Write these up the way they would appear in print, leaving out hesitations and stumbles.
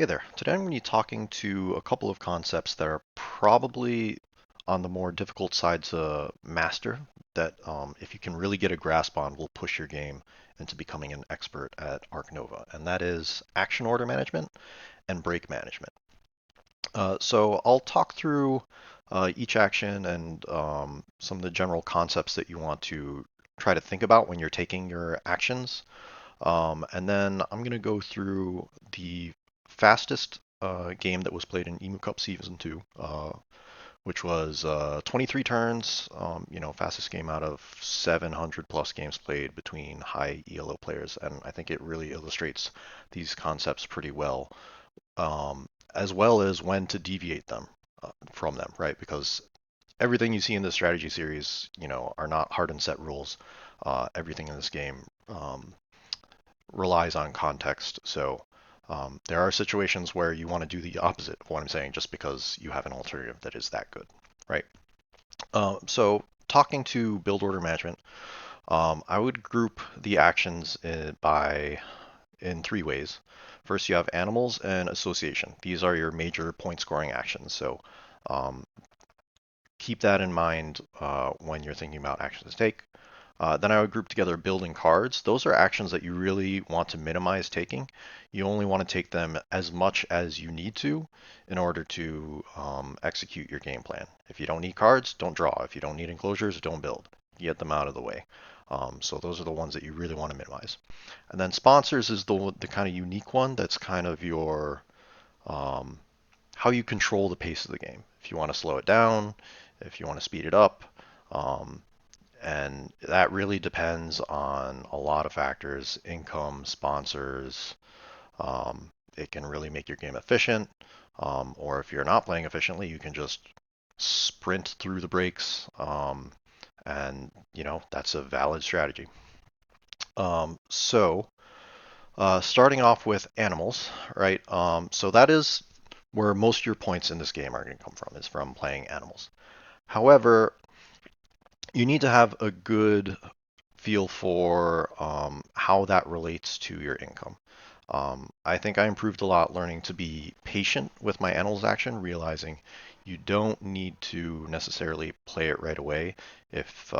Hey there. Today I'm going to be talking to a couple of concepts that are probably on the more difficult side to master, that if you can really get a grasp on, will push your game into becoming an expert at Ark Nova, and that is action order management and break management. So I'll talk through each action and some of the general concepts that you want to try to think about when you're taking your actions. And then I'm going to go through the fastest game that was played in Emu Cup Season 2, which was 23 turns, fastest game out of 700 plus games played between high ELO players. And I think it really illustrates these concepts pretty well, as well as when to deviate them from them, right? Because everything you see in the strategy series, are not hard and set rules. Everything in this game relies on context. So there are situations where you want to do the opposite of what I'm saying just because you have an alternative that is that good, right? So talking to build order management, I would group the actions in three ways. First, you have animals and association. These are your major point scoring actions. So um, keep that in mind when you're thinking about actions to take. Then I would group together building cards. Those are actions that you really want to minimize taking. You only want to take them as much as you need to in order to execute your game plan. If you don't need cards, don't draw. If you don't need enclosures, don't build. Get them out of the way. So those are the ones that you really want to minimize. And then sponsors is the kind of unique one that's kind of your um, how you control the pace of the game. If you want to slow it down, if you want to speed it up, um, and that really depends on a lot of factors, income, sponsors. It can really make your game efficient. Or if you're not playing efficiently, you can just sprint through the breaks. And, that's a valid strategy. Starting off with animals, right? So that is where most of your points in this game are going to come from, is from playing animals. However, you need to have a good feel for how that relates to your income. I think I improved a lot learning to be patient with my animals action, realizing you don't need to necessarily play it right away if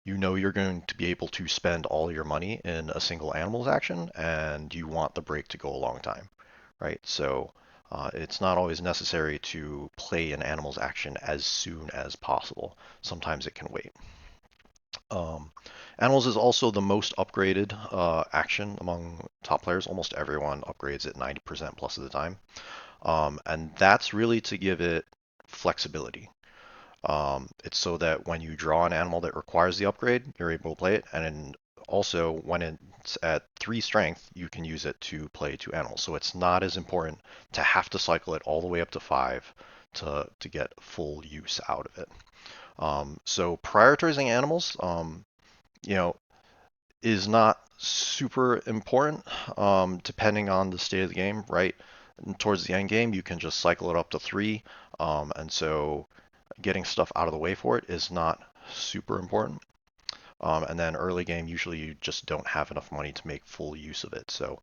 you know you're going to be able to spend all your money in a single animals action and you want the break to go a long time, right? So it's not always necessary to play an animals action as soon as possible. Sometimes it can wait. Um, Animals is also the most upgraded action among top players. Almost everyone upgrades it 90% plus of the time. And that's really to give it flexibility. It's so that when you draw an animal that requires the upgrade, you're able to play it. And then also, when it's at 3 strength, you can use it to play 2 animals. So it's not as important to have to cycle it all the way up to 5 to get full use out of it. So prioritizing animals, you know, is not super important depending on the state of the game, right? And towards the end game, you can just cycle it up to 3. And so getting stuff out of the way for it is not super important. And then early game, usually you just don't have enough money to make full use of it. So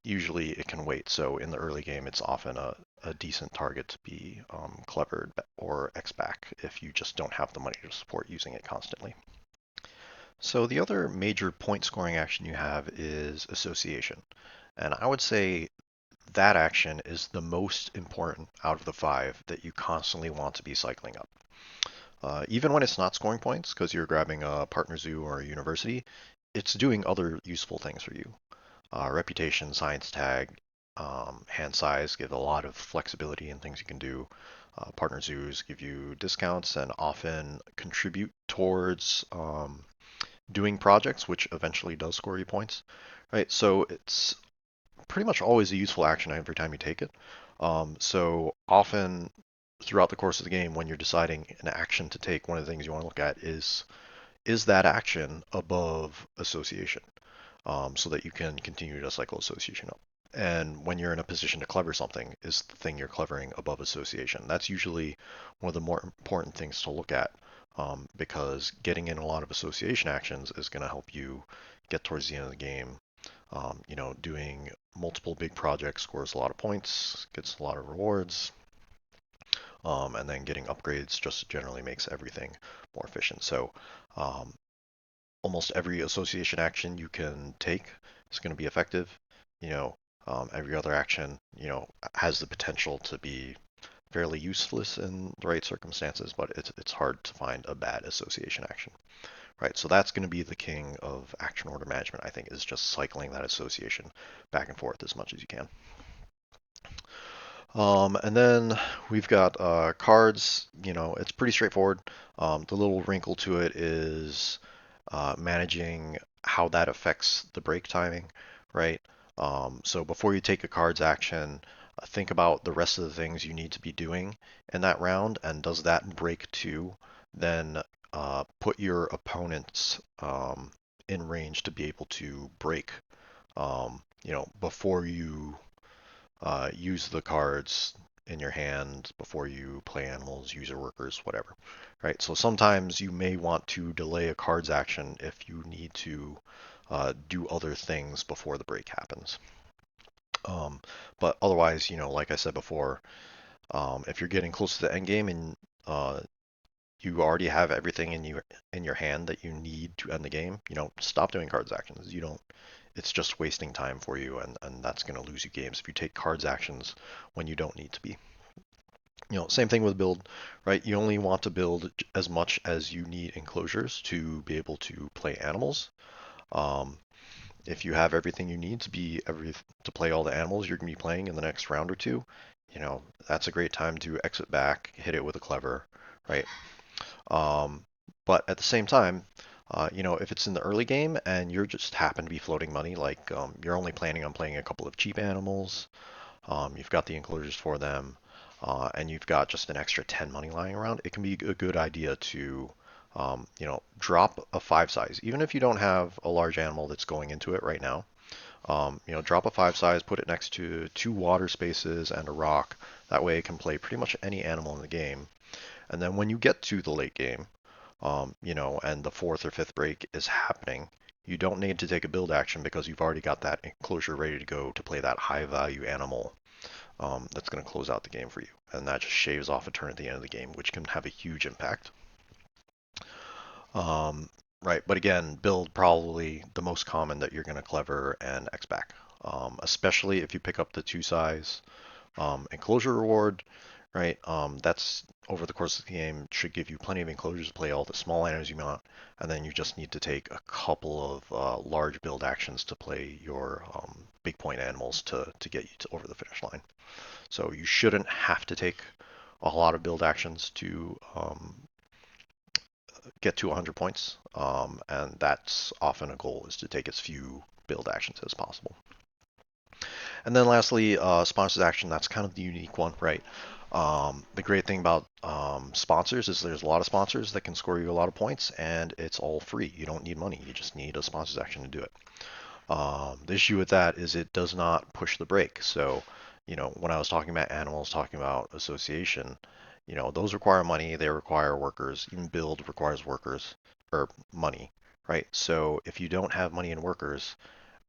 usually it can wait. So in the early game, it's often a decent target to be clevered or X-back if you just don't have the money to support using it constantly. So the other major point scoring action you have is association. And I would say that action is the most important out of the 5 that you constantly want to be cycling up. Even when it's not scoring points, because you're grabbing a partner zoo or a university, it's doing other useful things for you. Reputation, science tag, hand size give a lot of flexibility in things you can do. Partner zoos give you discounts and often contribute towards doing projects, which eventually does score you points, right? So it's pretty much always a useful action every time you take it. So often throughout the course of the game, when you're deciding an action to take, one of the things you want to look at is that action above association, so that you can continue to cycle association up. And when you're in a position to clever something, is the thing you're clevering above association. That's usually one of the more important things to look at, because getting in a lot of association actions is going to help you get towards the end of the game, doing multiple big projects scores a lot of points, gets a lot of rewards, and then getting upgrades just generally makes everything more efficient. So um, almost every association action you can take is going to be effective. You know, every other action, has the potential to be fairly useless in the right circumstances, but it's hard to find a bad association action. Right, so that's going to be the king of action order management, I think, is just cycling that association back and forth as much as you can. And then we've got cards. It's pretty straightforward. The little wrinkle to it is managing how that affects the break timing, right? So before you take a card's action, think about the rest of the things you need to be doing in that round, and does that break too? Then put your opponents in range to be able to break, before you use the cards in your hand, before you play animals, use your workers, whatever. Right? So sometimes you may want to delay a card's action if you need to do other things before the break happens. Um, but otherwise, like I said before, if you're getting close to the end game and you already have everything in your hand that you need to end the game, stop doing cards actions. You don't It's just wasting time for you, and that's going to lose you games if you take cards actions when you don't need to be. Same thing with build, right? You only want to build as much as you need enclosures to be able to play animals. Um, if you have everything you need to play all the animals you're going to be playing in the next round or two, that's a great time to exit back, hit it with a clever, right? Um, but at the same time, if it's in the early game and you're just happen to be floating money, like you're only planning on playing a couple of cheap animals, you've got the enclosures for them, and you've got just an extra 10 money lying around, it can be a good idea to, drop a 5 size. Even if you don't have a large animal that's going into it right now, drop a 5 size, put it next to 2 water spaces and a rock. That way it can play pretty much any animal in the game. And then when you get to the late game, and the fourth or fifth break is happening, you don't need to take a build action because you've already got that enclosure ready to go to play that high value animal that's going to close out the game for you. And that just shaves off a turn at the end of the game, which can have a huge impact. Um, right, but again, build probably the most common that you're going to clever and X back, especially if you pick up the 2 size enclosure reward, right? That's over the course of the game should give you plenty of enclosures to play all the small animals you want, and then you just need to take a couple of large build actions to play your big point animals to get you over the finish line. So you shouldn't have to take a lot of build actions to get to 100 points, and that's often a goal, is to take as few build actions as possible. And then lastly, sponsors action, that's kind of the unique one, right? The great thing about sponsors is there's a lot of sponsors that can score you a lot of points, and it's all free. You don't need money. You just need a sponsors action to do it. The issue with that is it does not push the break. So, when I was talking about animals, talking about association, those require money. They require workers. Even build requires workers or money, right? So if you don't have money and workers,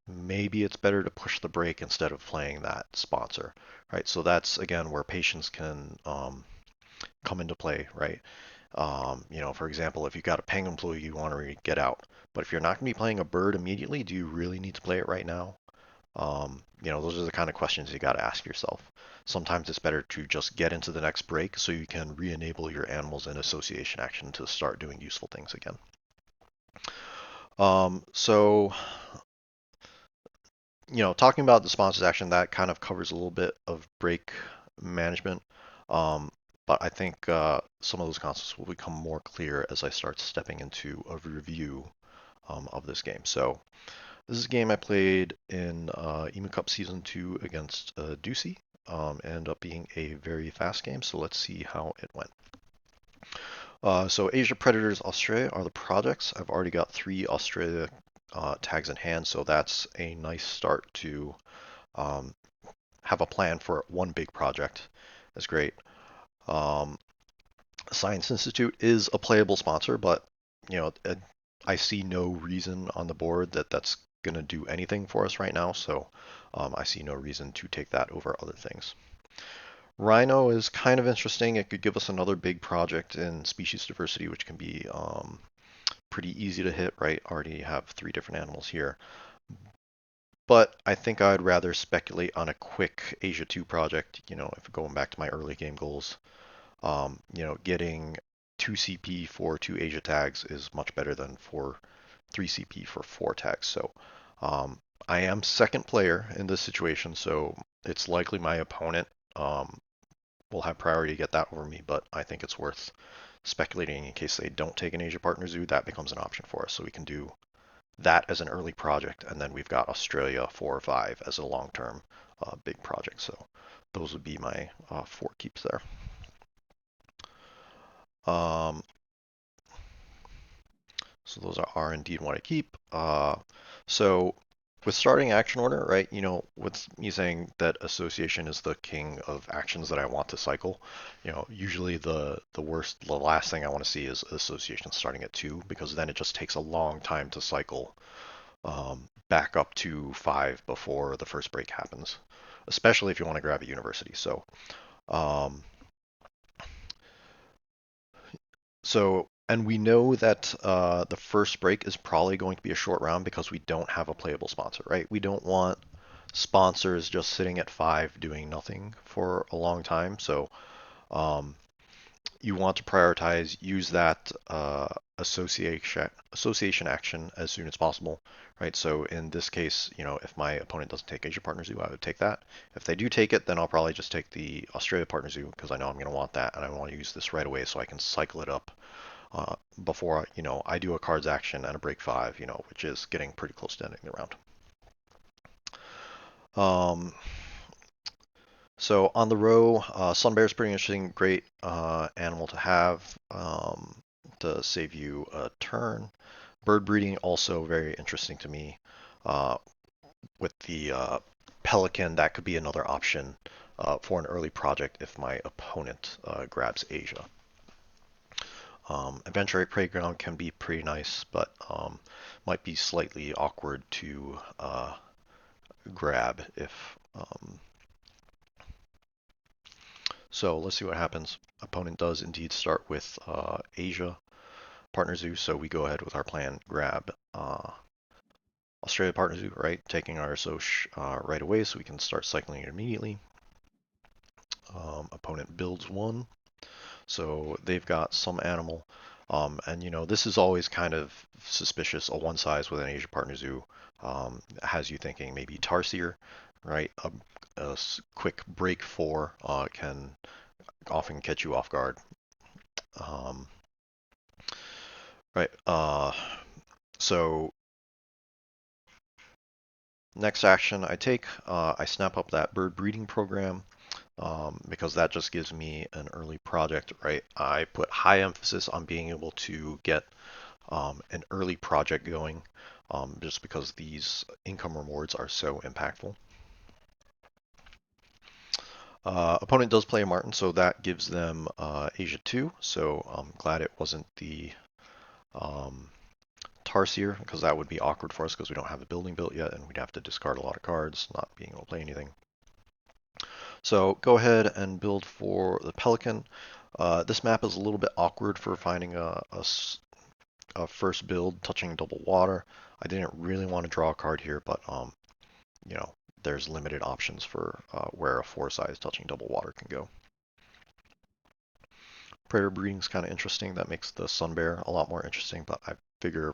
maybe it's better to push the break instead of playing that sponsor, right? So that's again where patience can come into play, right? For example, if you've got a penguin flu you want to get out, but if you're not going to be playing a bird immediately, do you really need to play it right now? Those are the kind of questions you got to ask yourself. Sometimes it's better to just get into the next break so you can re-enable your animals in association action to start doing useful things again. So talking about the sponsors action, that kind of covers a little bit of break management. But I think some of those concepts will become more clear as I start stepping into a review of this game. So this is a game I played in Emu Cup Season 2 against Ducey. Ended up being a very fast game, so let's see how it went. So Asia Predators Australia are the projects. I've already got 3 Australia tags in hand, so that's a nice start to um, have a plan for one big project. That's great. Um, Science Institute is a playable sponsor, but I see no reason on the board that's going to do anything for us right now, so I see no reason to take that over other things. Rhino is kind of interesting. It could give us another big project in species diversity, which can be pretty easy to hit, right? Already have 3 different animals here. But I think I'd rather speculate on a quick Asia 2 project, if going back to my early game goals. Getting 2 CP for 2 Asia tags is much better than 3 CP for 4 tags. So I am second player in this situation, so it's likely my opponent will have priority to get that over me, but I think it's worth speculating in case they don't take an Asia Partner Zoo. That becomes an option for us, so we can do that as an early project, and then we've got Australia 4 or 5 as a long-term big project. So those would be my 4 keeps there. Um, so those are indeed what I keep. So with starting action order, right, with me saying that association is the king of actions that I want to cycle, usually the last thing I want to see is association starting at 2, because then it just takes a long time to cycle back up to 5 before the first break happens, especially if you want to grab a university. Um, and we know that the first break is probably going to be a short round because we don't have a playable sponsor, right? We don't want sponsors just sitting at 5 doing nothing for a long time. So um, you want to prioritize, use that association action as soon as possible, right? So in this case, if my opponent doesn't take Asia Partner Zoo, I would take that. If they do take it, then I'll probably just take the Australia Partner Zoo because I know I'm going to want that and I want to use this right away so I can cycle it up before I do a cards action and a break 5, which is getting pretty close to ending the round. Um, So on the row, Sun Bear is pretty interesting, great animal to have to save you a turn. Bird breeding also very interesting to me. Uh, with the Pelican, that could be another option for an early project if my opponent grabs Asia. Adventure Playground can be pretty nice, but might be slightly awkward to grab if so let's see what happens. Opponent does indeed start with Asia Partner Zoo, so we go ahead with our plan, grab Australia Partner Zoo, right? Taking our Soch right away so we can start cycling it immediately. Opponent builds 1, so they've got some animal. And this is always kind of suspicious. A one size with an Asia Partner Zoo has you thinking maybe Tarsier, right? A quick break 4 can often catch you off guard. Um, right. So next action I take, I snap up that bird breeding program because that just gives me an early project, right? I put high emphasis on being able to get an early project going just because these income rewards are so impactful. Opponent does play a Martin, so that gives them Asia 2, so I'm glad it wasn't the um, Tarsier, because that would be awkward for us because we don't have a building built yet and we'd have to discard a lot of cards, not being able to play anything. So go ahead and build for the Pelican. This map is a little bit awkward for finding a first build touching double water. I didn't really want to draw a card here, but you know, there's limited options for where a 4 size touching double water can go. Predator breeding is kind of interesting. That makes the Sun Bear a lot more interesting, but I figure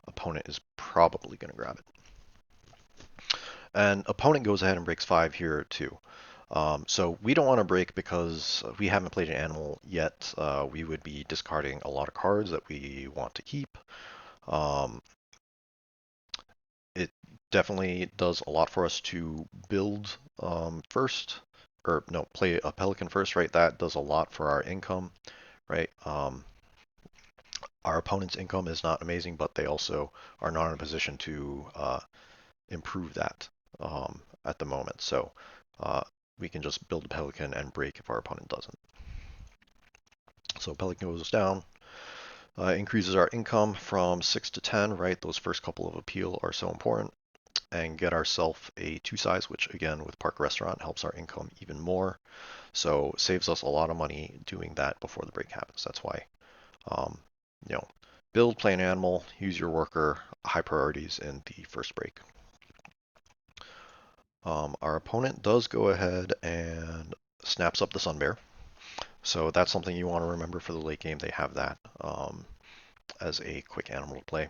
opponent is probably going to grab it. And opponent goes ahead and breaks 5 here too. So we don't want to break because we haven't played an animal yet. We would be discarding a lot of cards that we want to keep. It definitely does a lot for us to build first, or no, play a Pelican first, right? That does a lot for our income, right? Our opponent's income is not amazing, but they also are not in a position to improve that at the moment. So we can just build a Pelican and break if our opponent doesn't. So Pelican goes down, increases our income from 6 to 10, right? Those first couple of appeal are so important. and get ourselves a two size, which again with Park Restaurant helps our income even more. So saves us a lot of money doing that before the break happens. That's why, um, you know, build, play an animal, use your worker, high priorities in the first break. Our opponent does go ahead and snaps up the Sun Bear. So that's something you want to remember for the late game. They have that as a quick animal to play.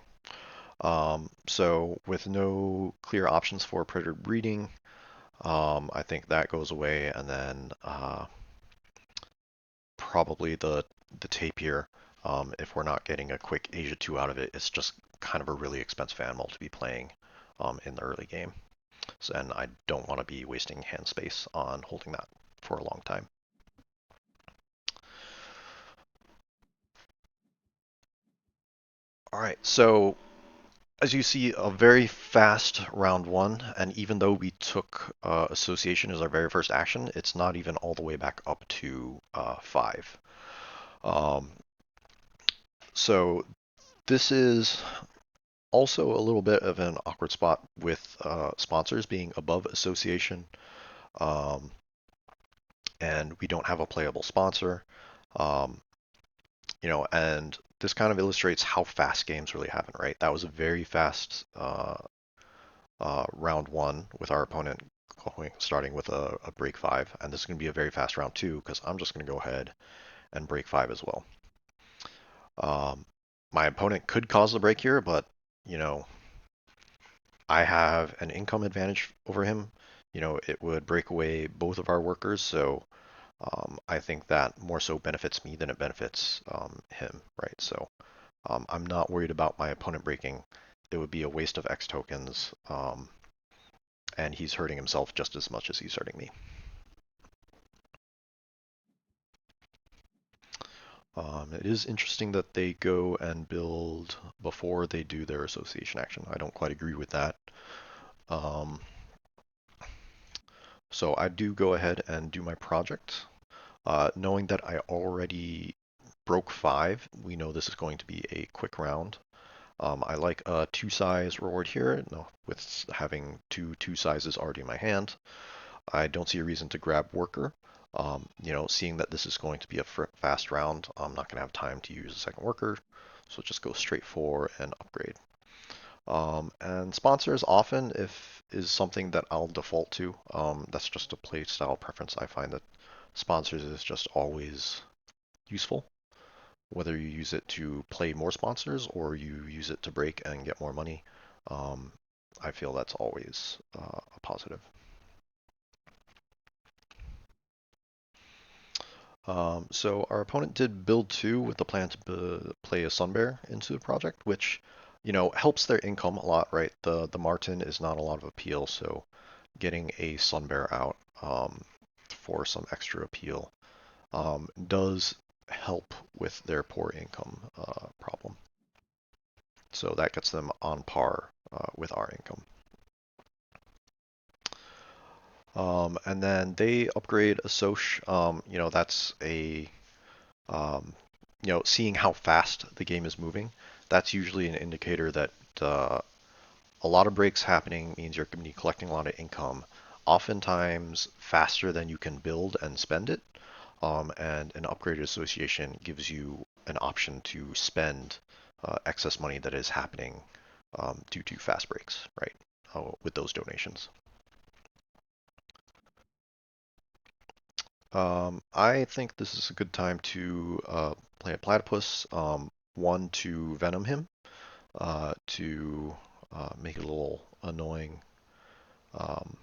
So with no clear options for predator breeding, I think that goes away, and then probably the tapir. If we're not getting a quick Asia 2 out of it, it's just kind of a really expensive animal to be playing in the early game. So, and I don't want to be wasting hand space on holding that for a long time. All right, so as you see, a very fast round one, and even though we took association as our very first action, it's not even all the way back up to 5. Um, so this is also a little bit of an awkward spot with sponsors being above association, um, and we don't have a playable sponsor. Um, and this kind of illustrates how fast games really happen, right? That was a very fast round one with our opponent starting with a break 5, and this is going to be a very fast round 2 because I'm just going to go ahead and break 5 as well. My opponent could cause the break here, but you know I have an income advantage over him. It would break away both of our workers, so I think that more so benefits me than it benefits him, right? So I'm not worried about my opponent breaking. It would be a waste of X tokens, and he's hurting himself just as much as he's hurting me. It is interesting that they go and build before they do their association action. I don't quite agree with that. Um, so I do go ahead and do my project. Knowing that I already broke 5, we know this is going to be a quick round. I like a 2 size reward here, no, with having two sizes already in my hand. I don't see a reason to grab worker. Seeing that this is going to be a fast round, I'm not going to have time to use a second worker, so just go straight for an upgrade. And sponsors often if is something that I'll default to. That's just a play style preference. I find that sponsors is just always useful, whether you use it to play more sponsors or you use it to break and get more money. Um, I feel that's always a positive. So our opponent did build 2 with the plan to play a Sun Bear into the project, which helps their income a lot, right? The Martin is not a lot of appeal, so getting a Sun Bear out for some extra appeal does help with their poor income problem. So that gets them on par with our income. And then they upgrade a Soch. That's a um, seeing how fast the game is moving. That's usually an indicator that a lot of breaks happening means you're going to be collecting a lot of income, oftentimes faster than you can build and spend it. And an upgraded association gives you an option to spend excess money that is happening due to fast breaks, right? With those donations. I think this is a good time to play a platypus. One to venom him, to make it a little annoying, um,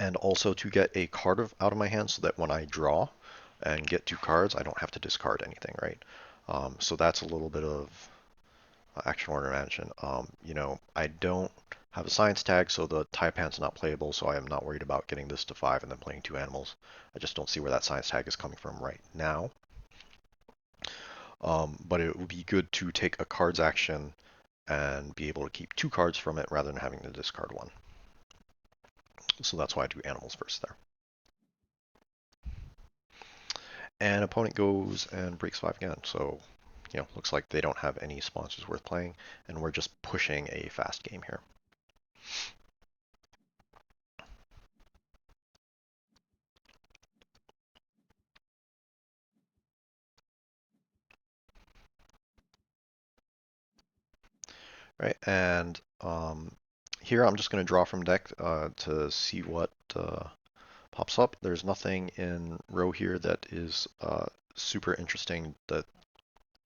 and also to get a card out of my hand so that when I draw and get 2 cards, I don't have to discard anything, right? So that's a little bit of action order management. I don't have a science tag, so the Taipan's not playable, so I am not worried about getting this to 5 and then playing 2 animals. I just don't see where that science tag is coming from right now. But it would be good to take a card's action and be able to keep 2 cards from it rather than having to discard one. So that's why I do animals first there. And opponent goes and breaks 5 again. So, looks like they don't have any sponsors worth playing, and we're just pushing a fast game here. Right, and here I'm just going to draw from deck to see what pops up. There's nothing in row here that is super interesting that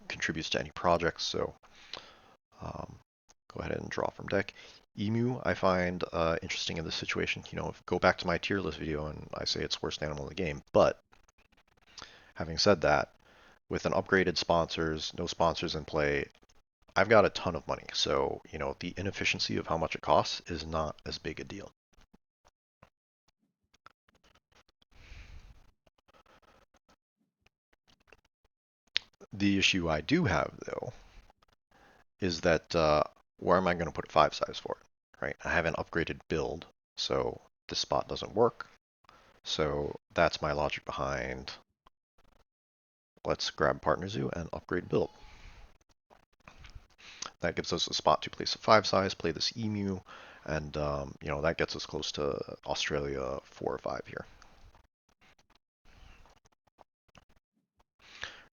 contributes to any projects, so um, go ahead and draw from deck. Emu, I find interesting in this situation. Go back to my tier list video and I say it's worst animal in the game. But having said that, with an upgraded sponsors, no sponsors in play, I've got a ton of money. So, the inefficiency of how much it costs is not as big a deal. The issue I do have, though, is that where am I going to put 5 size for it, right? I have an upgraded build, so this spot doesn't work. So that's my logic behind let's grab Partner Zoo and upgrade build. That gives us a spot to place a 5 size, play this Emu, and that gets us close to Australia 4 or 5 here.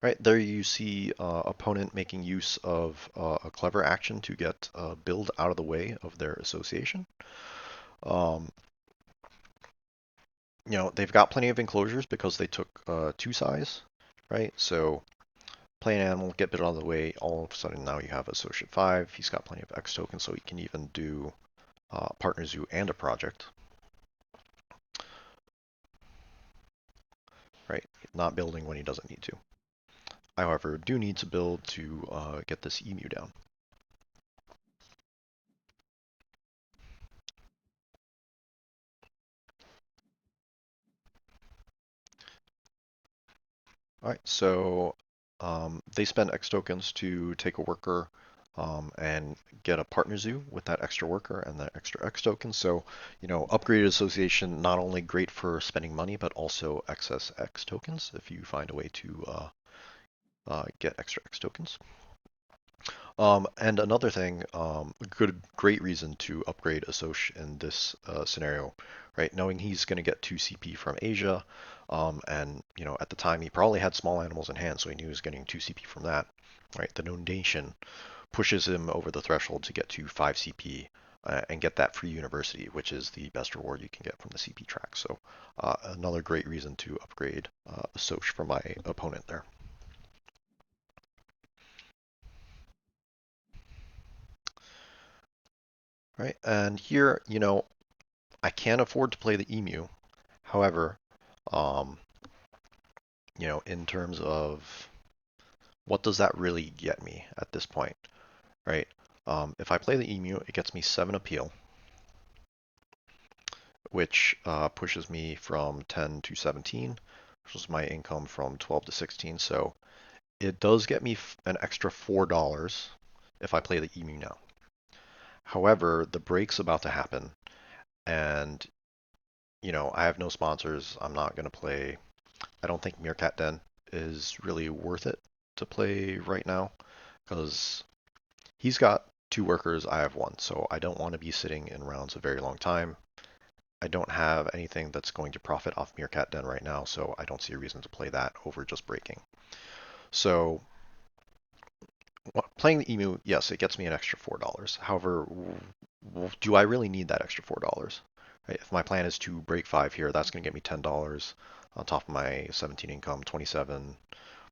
Right there you see opponent making use of a clever action to get build out of the way of their association. Um, they've got plenty of enclosures because they took 2 size, right? So play an animal, get bit out of the way, all of a sudden now you have Associate 5. He's got plenty of X tokens, so he can even do Partner Zoo and a project, right? Not building when he doesn't need to. I, however, do need to build to get this Emu down. All right, so they spend X tokens to take a worker and get a partner zoo with that extra worker and that extra X tokens. So, upgraded association, not only great for spending money, but also excess X tokens if you find a way to get extra X tokens. And another thing, great reason to upgrade Asosh in this scenario, right? Knowing he's going to get 2 CP from Asia, and at the time he probably had small animals in hand, so he knew he was getting 2 CP from that, right? The donation pushes him over the threshold to get to 5 CP and get that free university, which is the best reward you can get from the CP track. So another great reason to upgrade Asosh for my opponent there. Right, and here, I can't afford to play the Emu. However, um, in terms of what does that really get me at this point, right? If I play the Emu, it gets me 7 appeal, which pushes me from 10 to 17, which is my income from 12 to 16. So it does get me an extra $4 if I play the Emu now. However, the break's about to happen, and I have no sponsors. I'm not going to play. I don't think Meerkat Den is really worth it to play right now because he's got 2 workers, I have 1, so I don't want to be sitting in rounds a very long time. I don't have anything that's going to profit off Meerkat Den right now, so I don't see a reason to play that over just breaking. So playing the Emu, yes, it gets me an extra $4. However, do I really need that extra $4? Right? If my plan is to break 5 here, that's going to get me $10 on top of my 17 income, 27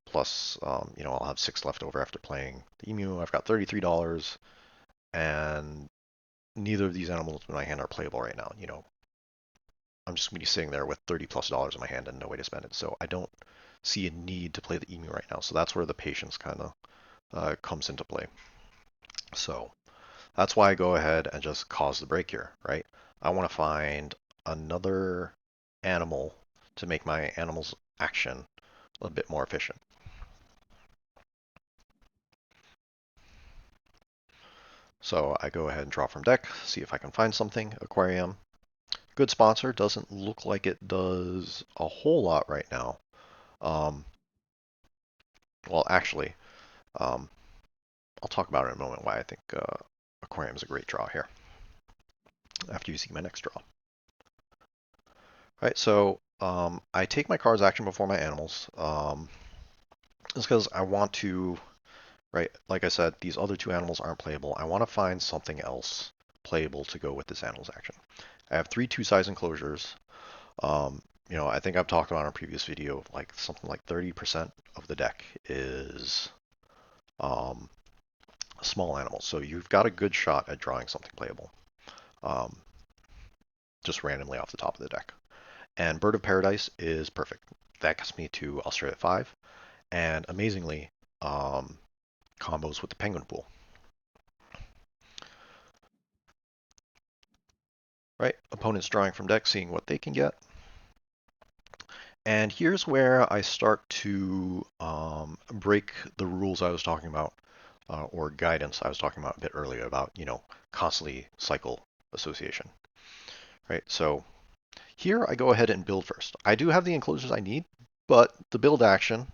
plus, I'll have 6 left over after playing the Emu. I've got $33, and neither of these animals in my hand are playable right now. I'm just going to be sitting there with $30+ in my hand and no way to spend it. So I don't see a need to play the Emu right now. So that's where the patience kind of comes into play. So that's why I go ahead and just cause the break here, right? I want to find another animal to make my animal's action a bit more efficient. So I go ahead and draw from deck, see if I can find something. Aquarium, good sponsor, doesn't look like it does a whole lot right now. Um, well, actually, um, I'll talk about it in a moment why I think Aquarium is a great draw here. after you see my next draw. Right, so I take my card's action before my animals. It's because I want to, right, like I said, these other two animals aren't playable. I want to find something else playable to go with this animal's action. I have three two-size enclosures. I think I've talked about in a previous video, like something like 30% of the deck is um, small animals. So you've got a good shot at drawing something playable, um, just randomly off the top of the deck. And Bird of Paradise is perfect. That gets me to Australia 5, and amazingly, um, combos with the Penguin Pool. Right? Opponents drawing from deck, seeing what they can get. And here's where I start to break the rules I was talking about, or guidance I was talking about a bit earlier about, constantly cycle association. Right? So here I go ahead and build first. I do have the enclosures I need, but the build action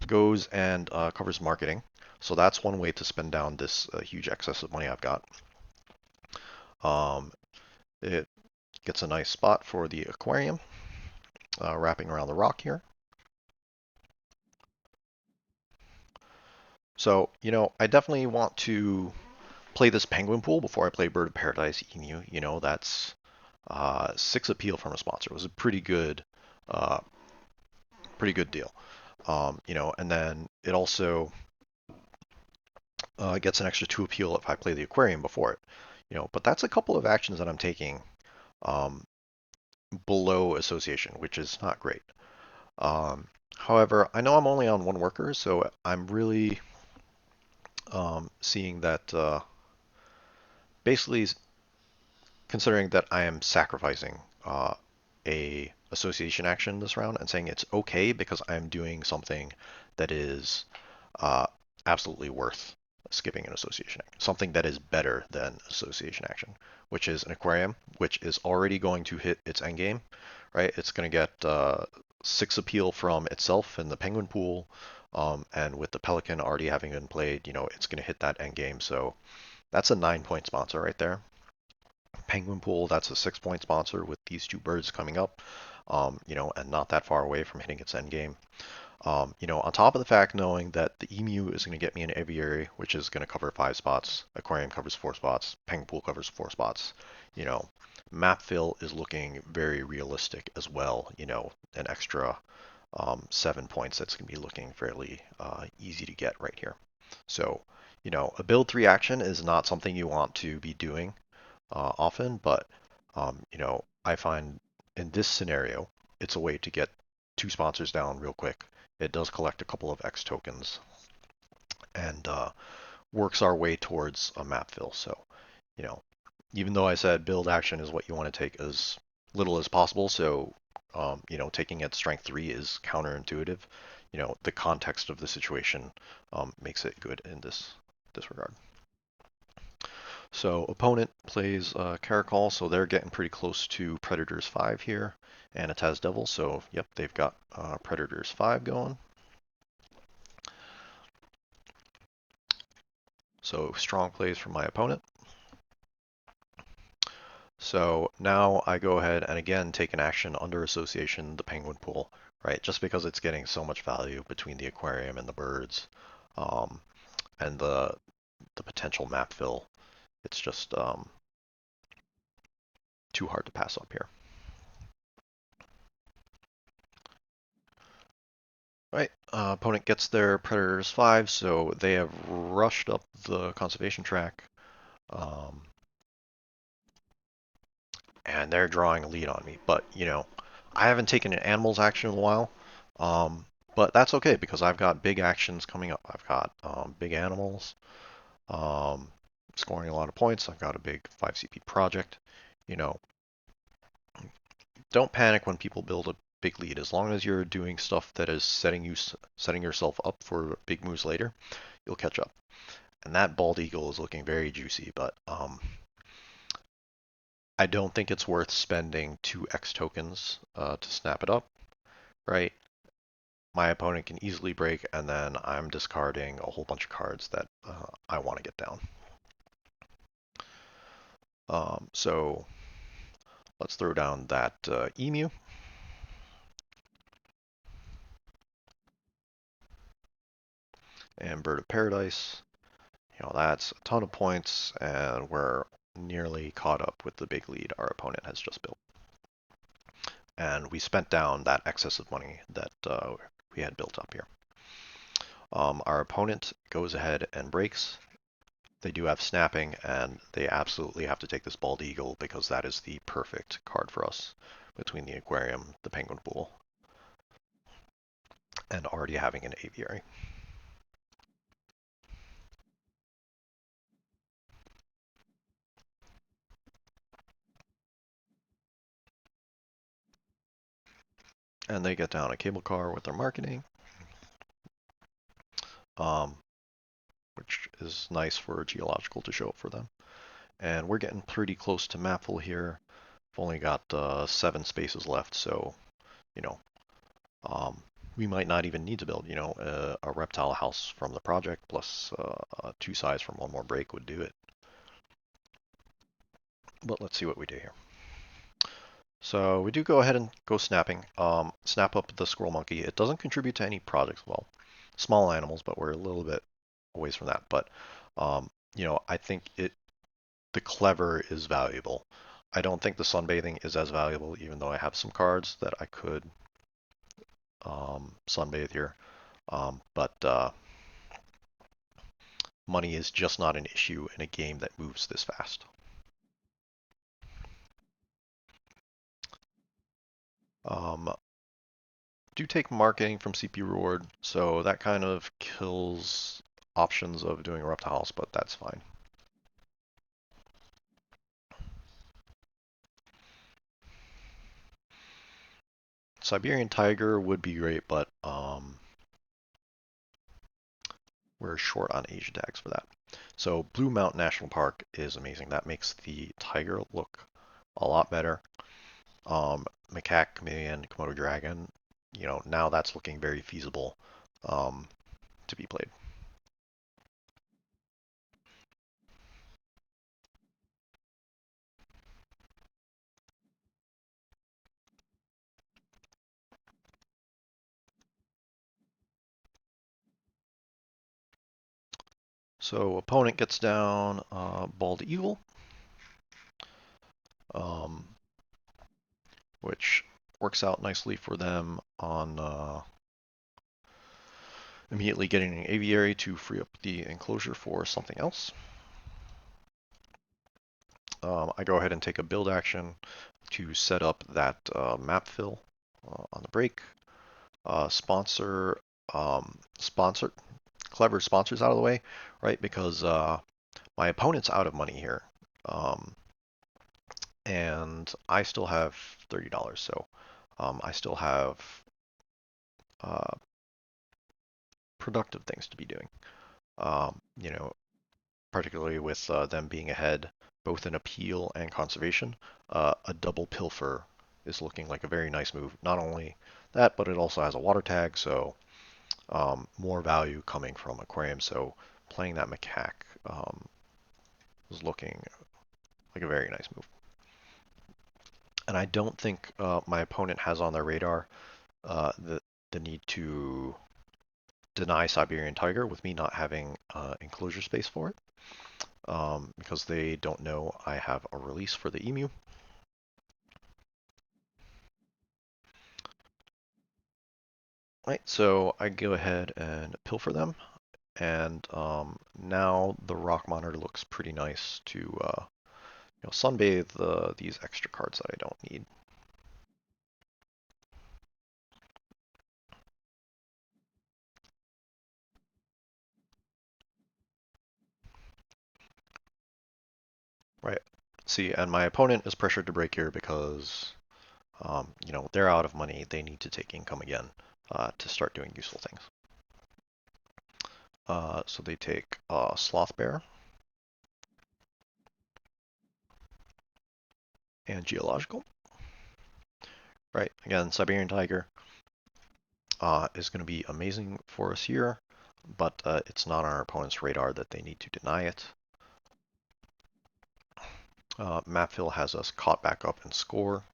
goes and covers marketing. So that's one way to spend down this huge excess of money I've got. Um, it gets a nice spot for the aquarium, wrapping around the rock here. So, I definitely want to play this penguin pool before I play Bird of Paradise Emu. That's 6 appeal from a sponsor. It was a uh, pretty good deal. And then it also gets an extra 2 appeal if I play the aquarium before it. But that's a couple of actions that I'm taking um, below association, which is not great. Um, However, I know I'm only on one worker, so I'm really seeing that basically considering that I am sacrificing a association action this round and saying it's okay because I'm doing something that is uh, absolutely worth skipping an association action. Something that is better than association action, which is an aquarium, which is already going to hit its endgame, right? It's going to get 6 appeal from itself in the penguin pool, and with the pelican already having been played, it's going to hit that endgame. So that's a 9-point sponsor right there. Penguin Pool, that's a 6-point sponsor with these two birds coming up, and not that far away from hitting its end game. On top of the fact knowing that the Emu is going to get me an aviary, which is going to cover 5 spots, Aquarium covers 4 spots, Penguin Pool covers 4 spots. You know, Map fill is looking very realistic as well. An extra 7 points that's going to be looking fairly easy to get right here. So, a build 3 action is not something you want to be doing often, but I find in this scenario, it's a way to get 2 sponsors down real quick. It does collect a couple of X tokens and works our way towards a map fill. So, you know, even though I said build action is what you want to take as little as possible, so taking at strength 3 is counterintuitive. The context of the situation makes it good in this regard. So opponent plays Caracol, so they're getting pretty close to Predators 5 here, and it has Devil, so yep, they've got Predators 5 going. So strong plays from my opponent. So now I go ahead and again take an action under association, the Penguin Pool, right? Just because it's getting so much value between the aquarium and the birds, um, and the potential map fill. It's just too hard to pass up here. Right, opponent gets their Predators 5, so they have rushed up the conservation track, um, and they're drawing a lead on me. But, I haven't taken an animals action in a while, but that's okay because I've got big actions coming up. I've got big animals, um, scoring a lot of points. I've got a big 5 CP project. You know, don't panic when people build a big lead. As long as you're doing stuff that is setting yourself up for big moves later, you'll catch up. And that bald eagle is looking very juicy, but I don't think it's worth spending 2 X tokens to snap it up, right? My opponent can easily break, and then I'm discarding a whole bunch of cards that I want to get down. So Let's throw down that Emu. And Bird of Paradise. That's a ton of points, and we're nearly caught up with the big lead our opponent has just built. And we spent down that excess of money that we had built up here. Our opponent goes ahead and breaks. They do have snapping, and they absolutely have to take this bald eagle because that is the perfect card for us between the aquarium, the penguin pool, and already having an aviary. And they get down a cable car with their marketing, um, which is nice for geological to show up for them. And we're getting pretty close to mapful here. We've only got 7 spaces left, so you know um, we might not even need to build. A reptile house from the project plus 2 size from one more break would do it. But let's see what we do here. So we do go ahead and go snapping. Snap up the squirrel monkey. It doesn't contribute to any projects. Well, small animals, but we're a little bit away from that. But I think the clever is valuable. I don't think the sunbathing is as valuable, even though I have some cards that I could sunbathe here. But money is just not an issue in a game that moves this fast. Um, do take marketing from CP reward, so that kind of kills options of doing a reptile house, but that's fine. Siberian tiger would be great, but we're short on Asia tags for that. So Blue Mountain National Park is amazing. That makes the tiger look a lot better. Macaque, chameleon, Komodo dragon, now that's looking very feasible to be played. So opponent gets down bald eagle, um, which works out nicely for them on immediately getting an aviary to free up the enclosure for something else. I go ahead and take a build action to set up that map fill on the break. Sponsor, clever sponsors out of the way, right? Because my opponent's out of money here, and I still have $30, so I still have uh, productive things to be doing. Um, you know, Particularly with them being ahead both in appeal and conservation, a double pilfer is looking like a very nice move. Not only that, but it also has a water tag, so more value coming from aquarium. So playing that macaque is looking like a very nice move. And I don't think my opponent has on their radar the need to deny Siberian tiger with me not having enclosure space for it. Because they don't know I have a release for the emu. Right, so I go ahead and pilfer them, and now the rock monitor looks pretty nice to sunbathe these extra cards that I don't need. Right. See, and my opponent is pressured to break here because they're out of money. They need to take income again to start doing useful things. So they take Sloth Bear and Geological. Right, again, Siberian Tiger is going to be amazing for us here, but it's not on our opponent's radar that they need to deny it. Map fill has us caught back up in score.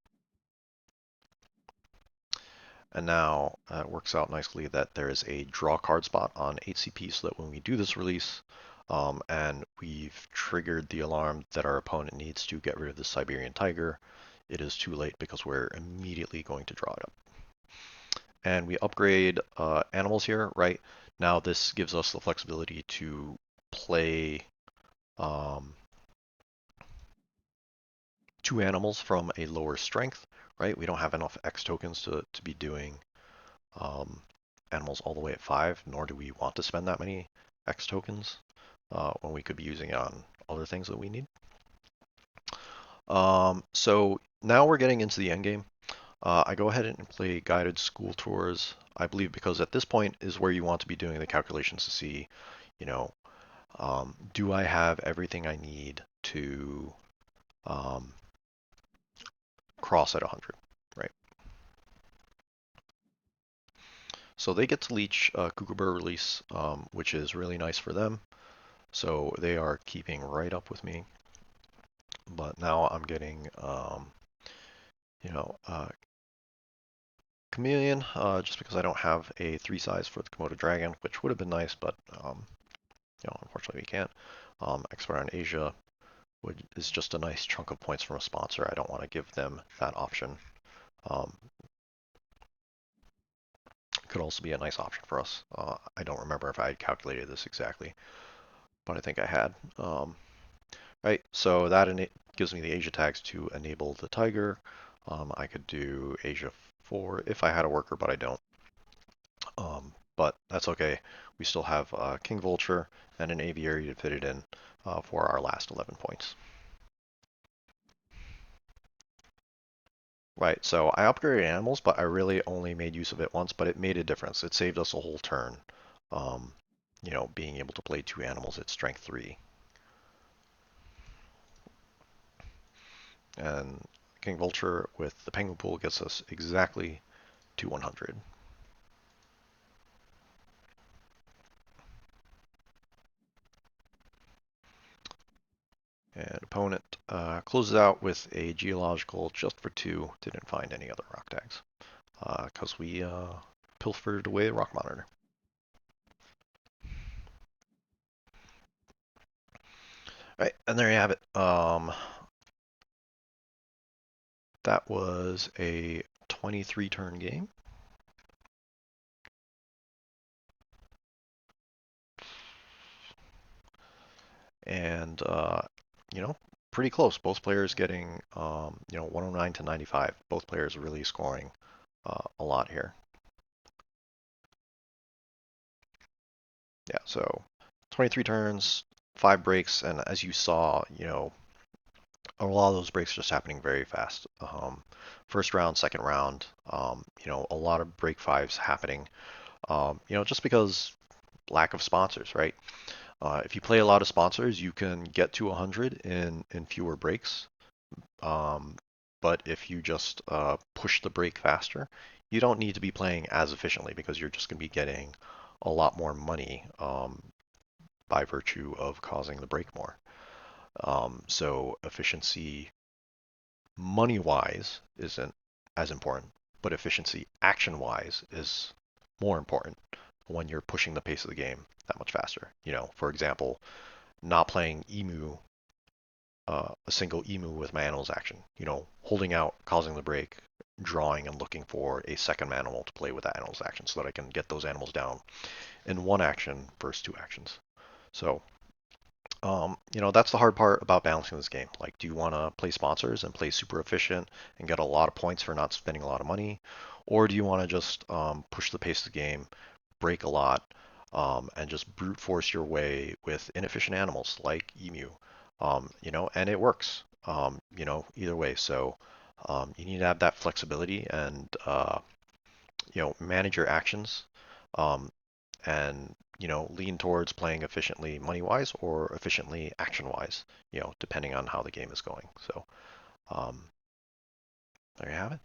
And now it works out nicely that there is a draw card spot on HCP so that when we do this release and we've triggered the alarm that our opponent needs to get rid of the Siberian tiger, it is too late because we're immediately going to draw it up. And we upgrade animals here, right? Now this gives us the flexibility to play um, 2 animals from a lower strength, right? We don't have enough X tokens to be doing um, animals all the way at 5, nor do we want to spend that many X tokens when we could be using it on other things that we need. So now we're getting into the end game. I go ahead and play guided school tours, I believe, because at this point is where you want to be doing the calculations to see, you know, do I have everything I need to um, cross at 100, right? So they get to leech Kookaburra release, which is really nice for them. So they are keeping right up with me. But now I'm getting, you know, Chameleon, just because I don't have a 3 size for the Komodo Dragon, which would have been nice, but unfortunately we can't. Expert on Asia is just a nice chunk of points from a sponsor. I don't want to give them that option. Um, could also be a nice option for us. I don't remember if I had calculated this exactly, but I think I had. Right, so that gives me the Asia tags to enable the Tiger. I could do Asia 4 if I had a worker, but I don't. But that's okay. We still have King Vulture and an Aviary to fit it in for our last 11 points. Right, so I upgraded animals, but I really only made use of it once, but it made a difference. It saved us a whole turn, um, being able to play 2 animals at strength 3. And King Vulture with the Penguin Pool gets us exactly to 100. And opponent closes out with a geological just for 2. Didn't find any other rock tags because we pilfered away the rock monitor. All right, and there you have it. That was a 23 turn game. And, pretty close. Both players getting, 109 to 95. Both players really scoring a lot here. Yeah, so 23 turns, 5 breaks, and as you saw, a lot of those breaks just happening very fast. First round, second round, a lot of break 5s happening, just because lack of sponsors, right? If you play a lot of sponsors, you can get to 100 in fewer breaks. Um, but if you just push the break faster, you don't need to be playing as efficiently because you're just going to be getting a lot more money by virtue of causing the break more. So efficiency money-wise isn't as important, but efficiency action-wise is more important when you're pushing the pace of the game that much faster. For example, not playing Emu, a single Emu with my animal's action. Holding out, causing the break, drawing, and looking for a second animal to play with that animal's action so that I can get those animals down in 1 action versus 2 actions. So that's the hard part about balancing this game. Like, do you want to play sponsors and play super efficient and get a lot of points for not spending a lot of money? Or do you want to just push the pace of the game, break a lot, and just brute force your way with inefficient animals like Emu? And it works, either way. So you need to have that flexibility and, manage your actions. Um, and lean towards playing efficiently money wise or efficiently action wise, depending on how the game is going. So um, there you have it.